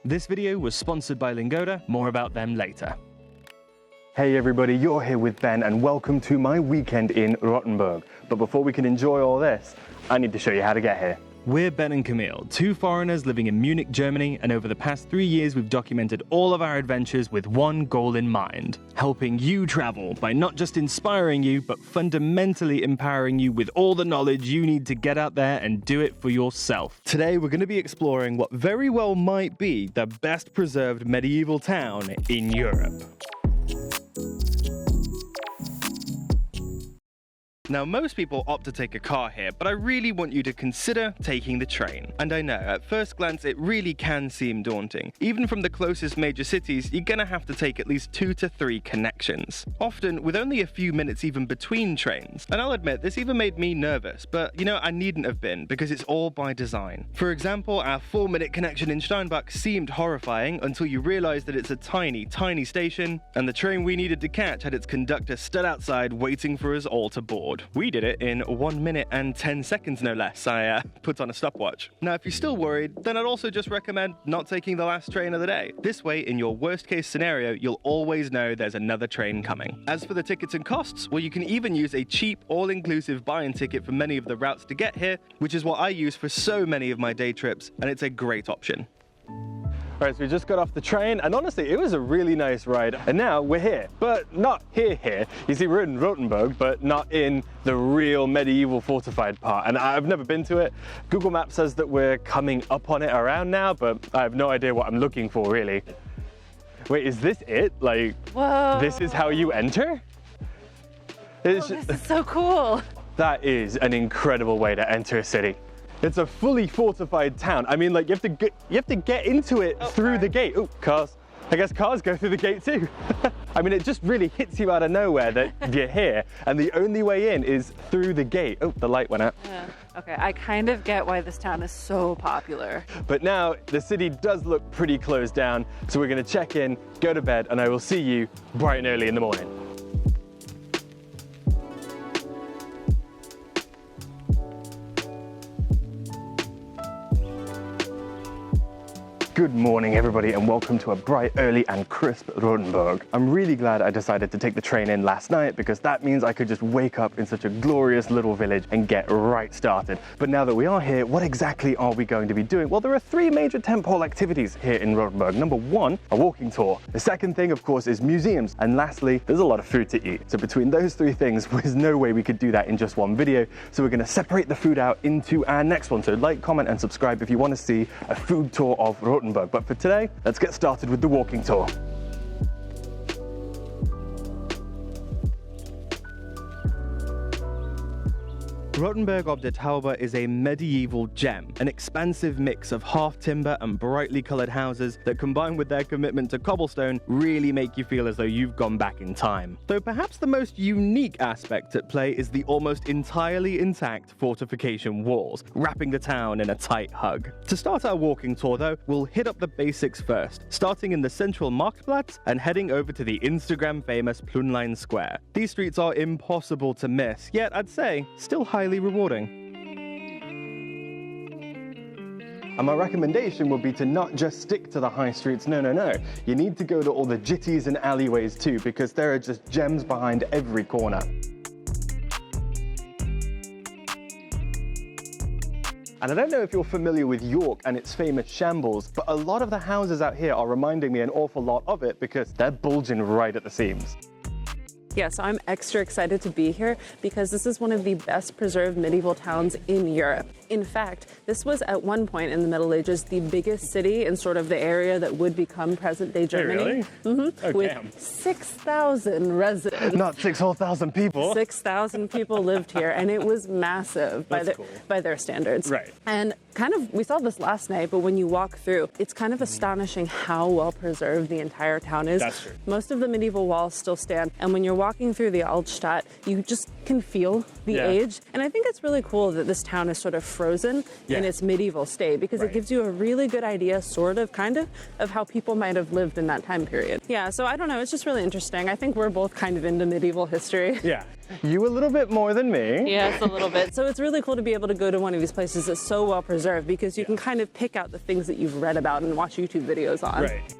This video was sponsored by Lingoda, more about them later. Hey everybody, you're here with Ben and welcome to my weekend in Rothenburg. But before we can enjoy all this, I need to show you how to get here. We're Ben and Camille, two foreigners living in Munich, Germany, and over the past 3 years we've documented all of our adventures with one goal in mind: helping you travel by not just inspiring you, but fundamentally empowering you with all the knowledge you need to get out there and do it for yourself. Today we're going to be exploring what very well might be the best preserved medieval town in Europe. Now, most people opt to take a car here, but I really want you to consider taking the train. And I know, at first glance, it really can seem daunting. Even from the closest major cities, you're gonna have to take at least 2 to 3 connections, often with only a few minutes even between trains. And I'll admit, this even made me nervous, but you know, I needn't have been, because it's all by design. For example, our 4-minute connection in Steinbach seemed horrifying until you realize that it's a tiny, tiny station, and the train we needed to catch had its conductor stood outside waiting for us all to board. We did it in 1 minute and 10 seconds, no less. I put on a stopwatch. Now, if you're still worried, then I'd also just recommend not taking the last train of the day. This way, in your worst case scenario, you'll always know there's another train coming. As for the tickets and costs, well, you can even use a cheap, all-inclusive buy-in ticket for many of the routes to get here, which is what I use for so many of my day trips, and it's a great option. All right, so we just got off the train, and honestly, it was a really nice ride. And now we're here, but not here. You see, we're in Rothenburg, but not in the real medieval fortified part. And I've never been to it. Google Maps says that we're coming up on it around now, but I have no idea what I'm looking for, really. Wait, is this it? Like, whoa. This is how you enter? This is so cool. That is an incredible way to enter a city. It's a fully fortified town. I mean, like, you have to get into it through the gate. Oh, cars. I guess cars go through the gate too. I mean, it just really hits you out of nowhere that you're here, and the only way in is through the gate. Oh, the light went out. Yeah. Okay, I kind of get why this town is so popular. But now the city does look pretty closed down, so we're gonna check in, go to bed, and I will see you bright and early in the morning. Good morning everybody, and welcome to a bright, early and crisp Rothenburg. I'm really glad I decided to take the train in last night, because that means I could just wake up in such a glorious little village and get right started. But now that we are here, what exactly are we going to be doing? Well, there are 3 major tentpole activities here in Rothenburg. Number 1, a walking tour. The second thing, of course, is museums. And lastly, there's a lot of food to eat. So between those 3 things, there's no way we could do that in just one video. So we're gonna separate the food out into our next one. So like, comment and subscribe if you want to see a food tour of Rothenburg. But for today, let's get started with the walking tour. Rothenburg ob der Tauber is a medieval gem, an expansive mix of half timber and brightly coloured houses that, combined with their commitment to cobblestone, really make you feel as though you've gone back in time. Though perhaps the most unique aspect at play is the almost entirely intact fortification walls, wrapping the town in a tight hug. To start our walking tour though, we'll hit up the basics first, starting in the central Marktplatz and heading over to the Instagram famous Plunlein Square. These streets are impossible to miss, yet I'd say still highly rewarding. And my recommendation would be to not just stick to the high streets, no. You need to go to all the jitties and alleyways too, because there are just gems behind every corner. And I don't know if you're familiar with York and its famous shambles, but a lot of the houses out here are reminding me an awful lot of it, because they're bulging right at the seams. Yeah, so I'm extra excited to be here because this is one of the best preserved medieval towns in Europe. In fact, this was at one point in the Middle Ages the biggest city in sort of the area that would become present-day Germany. Really? Oh, with damn. 6,000 residents. Not 6 whole thousand people. 6,000 people lived here, and it was massive by their standards. Right. And kind of, we saw this last night, but when you walk through, it's kind of astonishing how well preserved the entire town is. That's true. Most of the medieval walls still stand, and when you're walking through the Altstadt, you just can feel the age. And I think it's really cool that this town is sort of frozen in its medieval state, because it gives you a really good idea, kind of how people might have lived in that time period. Yeah, so I don't know, it's just really interesting. I think we're both kind of into medieval history. Yeah. You a little bit more than me. Yes, a little bit. So it's really cool to be able to go to one of these places that's so well preserved because you can kind of pick out the things that you've read about and watch YouTube videos on. Right.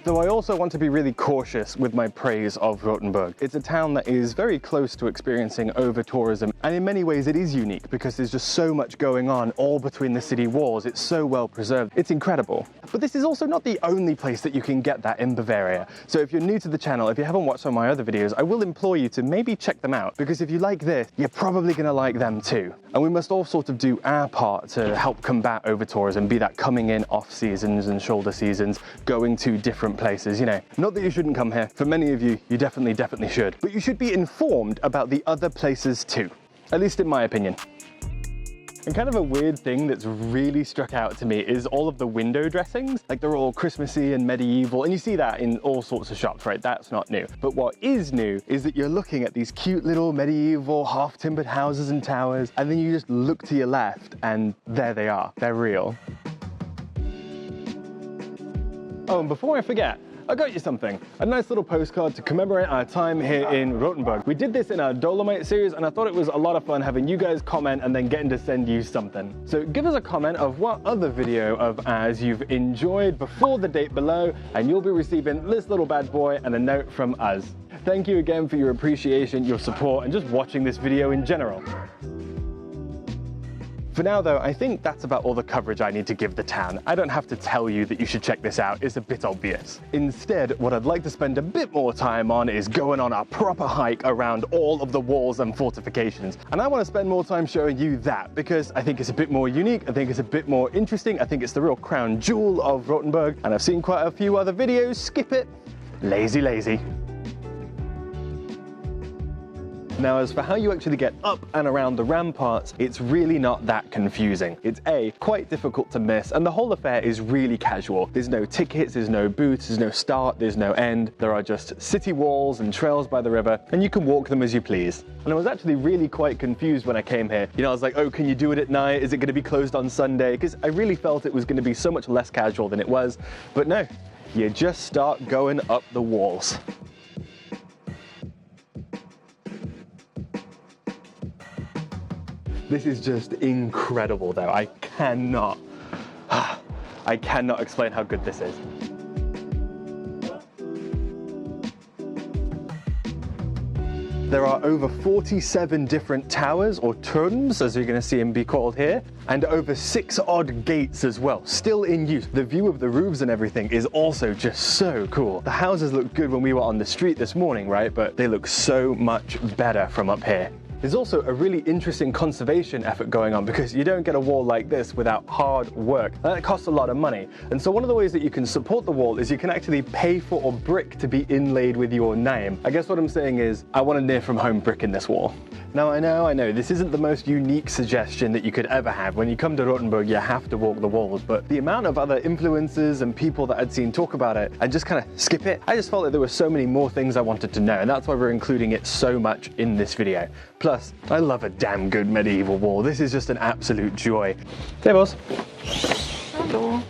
Though I also want to be really cautious with my praise of Rothenburg. It's a town that is very close to experiencing over-tourism, and in many ways it is unique because there's just so much going on all between the city walls. It's so well preserved. It's incredible. But this is also not the only place that you can get that in Bavaria. So if you're new to the channel, if you haven't watched some of my other videos, I will implore you to maybe check them out, because if you like this, you're probably going to like them too. And we must all sort of do our part to help combat over-tourism, be that coming in off seasons and shoulder seasons, going to different places, you know. Not that you shouldn't come here. For many of you, you definitely should. But you should be informed about the other places too. At least in my opinion. And kind of a weird thing that's really struck out to me is all of the window dressings. Like, they're all Christmassy and medieval, and you see that in all sorts of shops, right? That's not new. But what is new is that you're looking at these cute little medieval half-timbered houses and towers, and then you just look to your left and there they are. They're real. Oh, and before I forget, I got you something. A nice little postcard to commemorate our time here in Rothenburg. We did this in our Dolomite series, and I thought it was a lot of fun having you guys comment and then getting to send you something. So give us a comment of what other video of ours you've enjoyed before the date below, and you'll be receiving this little bad boy and a note from us. Thank you again for your appreciation, your support, and just watching this video in general. For now though, I think that's about all the coverage I need to give the town. I don't have to tell you that you should check this out, it's a bit obvious. Instead, what I'd like to spend a bit more time on is going on a proper hike around all of the walls and fortifications. And I want to spend more time showing you that, because I think it's a bit more unique, I think it's a bit more interesting, I think it's the real crown jewel of Rothenburg, and I've seen quite a few other videos skip it. Lazy. Now, as for how you actually get up and around the ramparts, it's really not that confusing. It's quite difficult to miss, and the whole affair is really casual. There's no tickets, there's no booths, there's no start, there's no end. There are just city walls and trails by the river, and you can walk them as you please. And I was actually really quite confused when I came here. You know, I was like, oh, can you do it at night? Is it going to be closed on Sunday? Because I really felt it was going to be so much less casual than it was. But no, you just start going up the walls. This is just incredible though. I cannot explain how good this is. There are over 47 different towers, or turms, as you're going to see them be called here, and over 6 odd gates as well, still in use. The view of the roofs and everything is also just so cool. The houses look good when we were on the street this morning, right? But they look so much better from up here. There's also a really interesting conservation effort going on, because you don't get a wall like this without hard work. And that costs a lot of money. And so one of the ways that you can support the wall is you can actually pay for a brick to be inlaid with your name. I guess what I'm saying is, I want a near-from-home brick in this wall. Now I know, this isn't the most unique suggestion that you could ever have. When you come to Rothenburg, you have to walk the walls, but the amount of other influencers and people that I'd seen talk about it and just kind of skip it, I just felt like there were so many more things I wanted to know, and that's why we're including it so much in this video. Plus, I love a damn good medieval wall. This is just an absolute joy. Hey boss. Hello.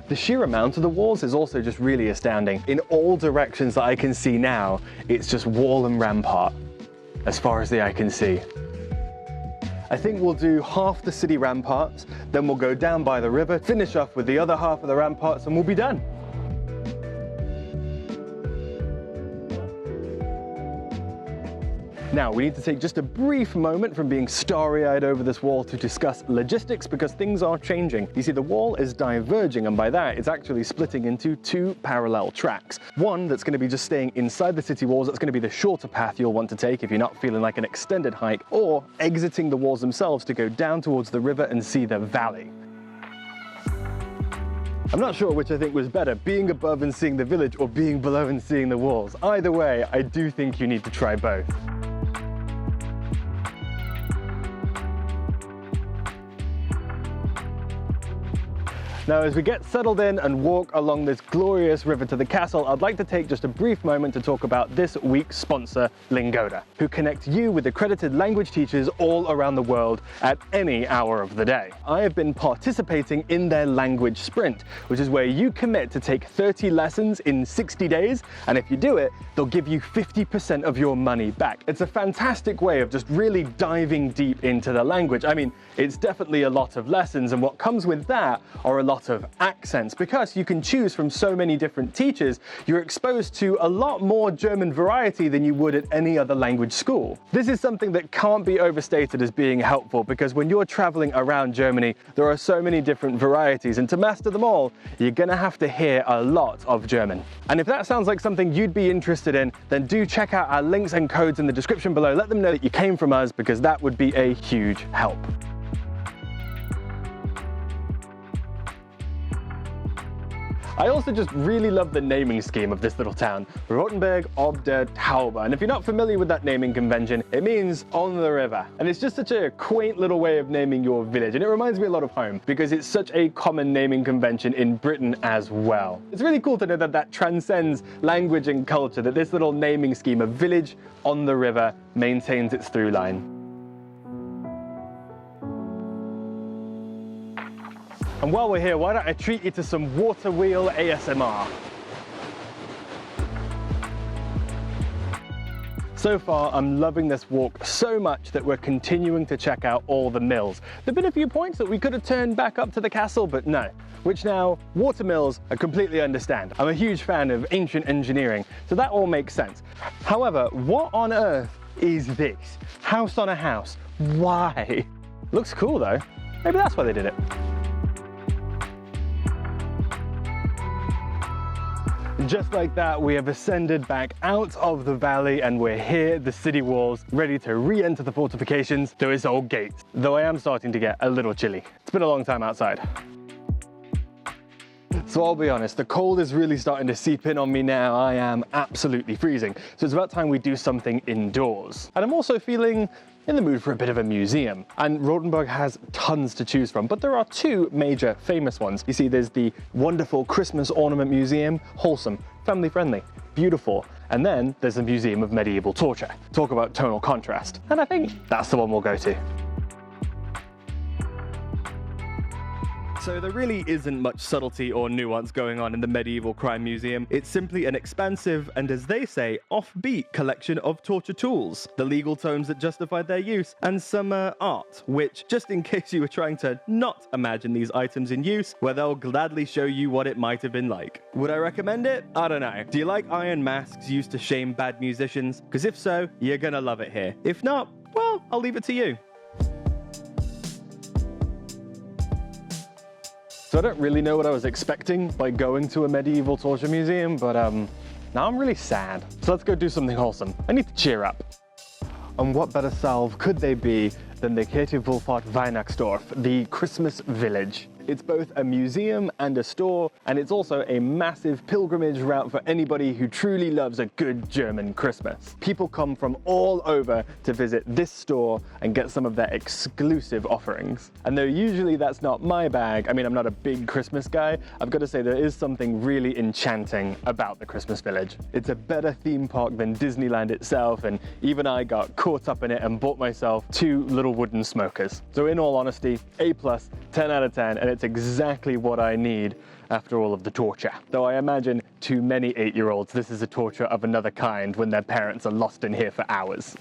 The sheer amount of the walls is also just really astounding. In all directions that I can see now, it's just wall and rampart, as far as the eye can see. I think we'll do half the city ramparts, then we'll go down by the river, finish off with the other half of the ramparts, and we'll be done. Now, we need to take just a brief moment from being starry-eyed over this wall to discuss logistics, because things are changing. You see, the wall is diverging, and by that, it's actually splitting into 2 parallel tracks. One that's going to be just staying inside the city walls, that's going to be the shorter path you'll want to take if you're not feeling like an extended hike, or exiting the walls themselves to go down towards the river and see the valley. I'm not sure which I think was better, being above and seeing the village, or being below and seeing the walls. Either way, I do think you need to try both. Now, as we get settled in and walk along this glorious river to the castle, I'd like to take just a brief moment to talk about this week's sponsor, Lingoda, who connect you with accredited language teachers all around the world at any hour of the day. I have been participating in their language sprint, which is where you commit to take 30 lessons in 60 days, and if you do it, they'll give you 50% of your money back. It's a fantastic way of just really diving deep into the language. I mean, it's definitely a lot of lessons, and what comes with that are a lot of accents. Because you can choose from so many different teachers, you're exposed to a lot more German variety than you would at any other language school. This is something that can't be overstated as being helpful, because when you're traveling around Germany, there are so many different varieties, and to master them all, you're gonna have to hear a lot of German. And if that sounds like something you'd be interested in, then do check out our links and codes in the description below. Let them know that you came from us, because that would be a huge help. I also just really love the naming scheme of this little town, Rothenburg ob der Tauber. And if you're not familiar with that naming convention, it means on the river. And it's just such a quaint little way of naming your village. And it reminds me a lot of home, because it's such a common naming convention in Britain as well. It's really cool to know that that transcends language and culture, that this little naming scheme of village on the river maintains its through line. And while we're here, why don't I treat you to some water wheel ASMR? So far, I'm loving this walk so much that we're continuing to check out all the mills. There've been a few points that we could have turned back up to the castle, but no. Which now, water mills, I completely understand. I'm a huge fan of ancient engineering, so that all makes sense. However, what on earth is this? House on a house. Why? Looks cool though. Maybe that's why they did it. Just like that, we have ascended back out of the valley and we're here at the city walls, ready to re-enter the fortifications through its old gates. Though I am starting to get a little chilly. It's been a long time outside. So I'll be honest, the cold is really starting to seep in on me now. I am absolutely freezing. So it's about time we do something indoors. And I'm also feeling in the mood for a bit of a museum. And Rothenburg has tons to choose from, but there are two major famous ones. You see, there's the wonderful Christmas Ornament Museum, wholesome, family friendly, beautiful. And then there's the Museum of Medieval Torture. Talk about tonal contrast. And I think that's the one we'll go to. So there really isn't much subtlety or nuance going on in the Medieval Crime Museum. It's simply an expansive and, as they say, offbeat collection of torture tools, the legal tomes that justify their use, and some art, which, just in case you were trying to not imagine these items in use, where they'll gladly show you what it might have been like. Would I recommend it? I don't know. Do you like iron masks used to shame bad musicians? Because if so, you're gonna love it here. If not, well, I'll leave it to you. So I don't really know what I was expecting by going to a medieval torture museum, but now I'm really sad. So let's go do something wholesome. I need to cheer up. And what better salve could they be than the Kirchenwohlfahrt Weihnachtsdorf, the Christmas village. It's both a museum and a store, and it's also a massive pilgrimage route for anybody who truly loves a good German Christmas. People come from all over to visit this store and get some of their exclusive offerings. And though usually that's not my bag, I mean, I'm not a big Christmas guy, I've got to say there is something really enchanting about the Christmas village. It's a better theme park than Disneyland itself, and even I got caught up in it and bought myself 2 little wooden smokers. So in all honesty, A+, 10 out of 10, and it's exactly what I need after all of the torture. Though I imagine to many 8-year-olds, this is a torture of another kind when their parents are lost in here for hours.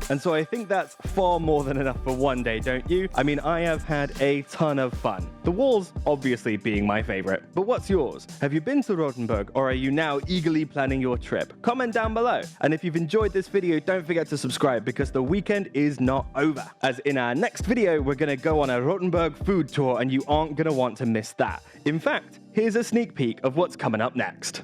And so I think that's far more than enough for one day, don't you? I mean, I have had a ton of fun. The walls obviously being my favorite. But what's yours? Have you been to Rothenburg, or are you now eagerly planning your trip? Comment down below. And if you've enjoyed this video, don't forget to subscribe, because the weekend is not over. As in our next video, we're gonna go on a Rothenburg food tour, and you aren't gonna want to miss that. In fact, here's a sneak peek of what's coming up next.